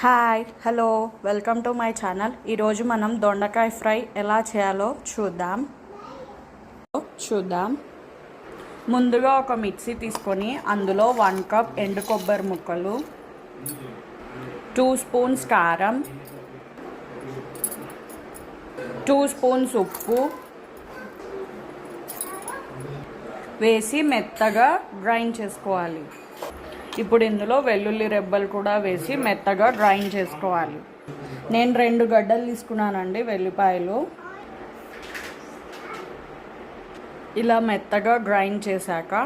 Hi hello welcome to my channel. ఈరోజు మనం దొండకాయ ఫ్రై ఎలా చేయాలో చూద్దాం. ముందుగా ఒక మిక్సీ తీసుకొని అందులో 1 కప్ ఎండు కొబ్బరి ముక్కలు, 2 స్పూన్స్ కారం, 2 స్పూన్స్ ఉప్పు వేసి మెత్తగా గ్రైండ్ చేసుకోవాలి. ఇప్పుడు ఇందులో వెల్లుల్లి రెబ్బలు కూడా వేసి మెత్తగా గ్రైండ్ చేసుకోవాలి. నేను 2 గడ్డలు తీసుకున్నానండి వెల్లిపాయలు. ఇలా మెత్తగా గ్రైండ్ చేశాక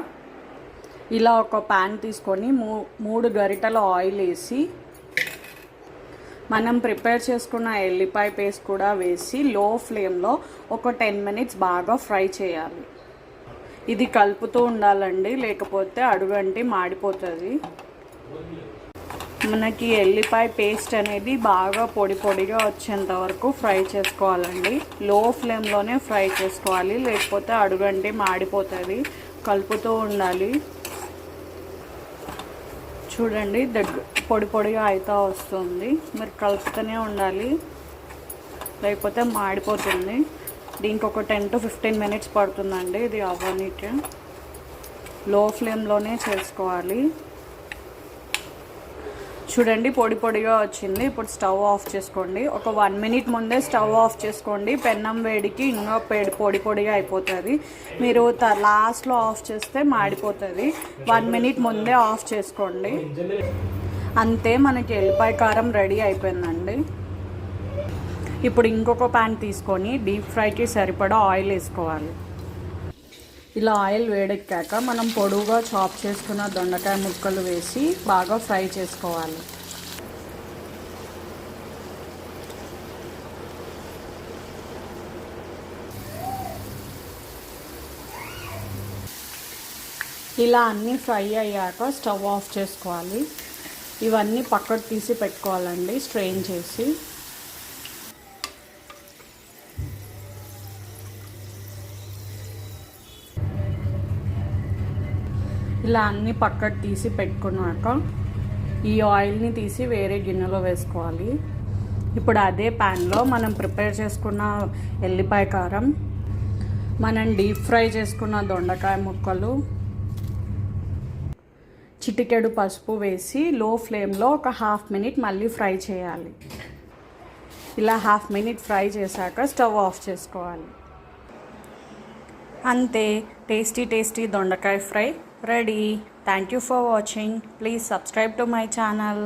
ఇలా ఒక ప్యాన్ తీసుకొని 3 గరిటెల ఆయిల్ వేసి మనం ప్రిపేర్ చేసుకున్న ఎల్లిపాయ పేస్ట్ కూడా వేసి లో ఫ్లేమ్లో ఒక 10 మినిట్స్ బాగా ఫ్రై చేయాలి. ఇది కలుపుతూ ఉండాలండి, లేకపోతే అడుగంటి మాడిపోతుంది. మనకి ఎల్లిపాయ పేస్ట్ అనేది బాగా పొడిగా వచ్చేంత వరకు ఫ్రై చేసుకోవాలండి. లో ఫ్లేమ్లోనే ఫ్రై చేసుకోవాలి, లేకపోతే అడుగంటి మాడిపోతుంది. కలుపుతూ ఉండాలి. చూడండి పొడిగా అవుతూ వస్తుంది. మీరు కలుపుతూనే ఉండాలి, లేకపోతే మాడిపోతుంది. దీనికి ఒక 10 to 15 మినిట్స్ పడుతుందండి ఇది అవ్వనీకి. లో ఫ్లేమ్లోనే చేసుకోవాలి. చూడండి పొడిగా వచ్చింది. ఇప్పుడు స్టవ్ ఆఫ్ చేసుకోండి. ఒక 1 మినిట్ ముందే స్టవ్ ఆఫ్ చేసుకోండి. పెన్నం వేడికి ఇంకా పొడిగా అయిపోతుంది. మీరు లాస్ట్లో ఆఫ్ చేస్తే మాడిపోతుంది. 1 మినిట్ ముందే ఆఫ్ చేసుకోండి. అంతే, మనకి ఎల్లిపాయ కారం రెడీ అయిపోయిందండి. ఇప్పుడు ఇంకొక ప్యాన్ తీసుకొని డీప్ ఫ్రైకి సరిపడా ఆయిల్ వేసుకోవాలి. ఇలా ఆయిల్ వేడెక్కాక మనం పొడువుగా చాప్ చేసుకున్న దొండకాయ ముక్కలు వేసి బాగా ఫ్రై చేసుకోవాలి. ఇలా అన్నీ ఫ్రై అయ్యాక స్టవ్ ఆఫ్ చేసుకోవాలి. ఇవన్నీ పక్కకు తీసి పెట్టుకోవాలండి, స్ట్రెయిన్ చేసి. ఇలా అన్నీ పక్కకు తీసి పెట్టుకున్నాక ఈ ఆయిల్ని తీసి వేరే గిన్నెలో వేసుకోవాలి. ఇప్పుడు అదే ప్యాన్లో మనం ప్రిపేర్ చేసుకున్న ఎల్లిపాయ కారం, మనం డీప్ ఫ్రై చేసుకున్న దొండకాయ ముక్కలు, చిటికెడు పసుపు వేసి లో ఫ్లేమ్లో ఒక 1/2 మినిట్ మళ్ళీ ఫ్రై చేయాలి. ఇలా 1/2 మినిట్ ఫ్రై చేశాక స్టవ్ ఆఫ్ చేసుకోవాలి. అంతే, టేస్టీ దొండకాయ fry ready. Thank you for watching. Please subscribe to my channel.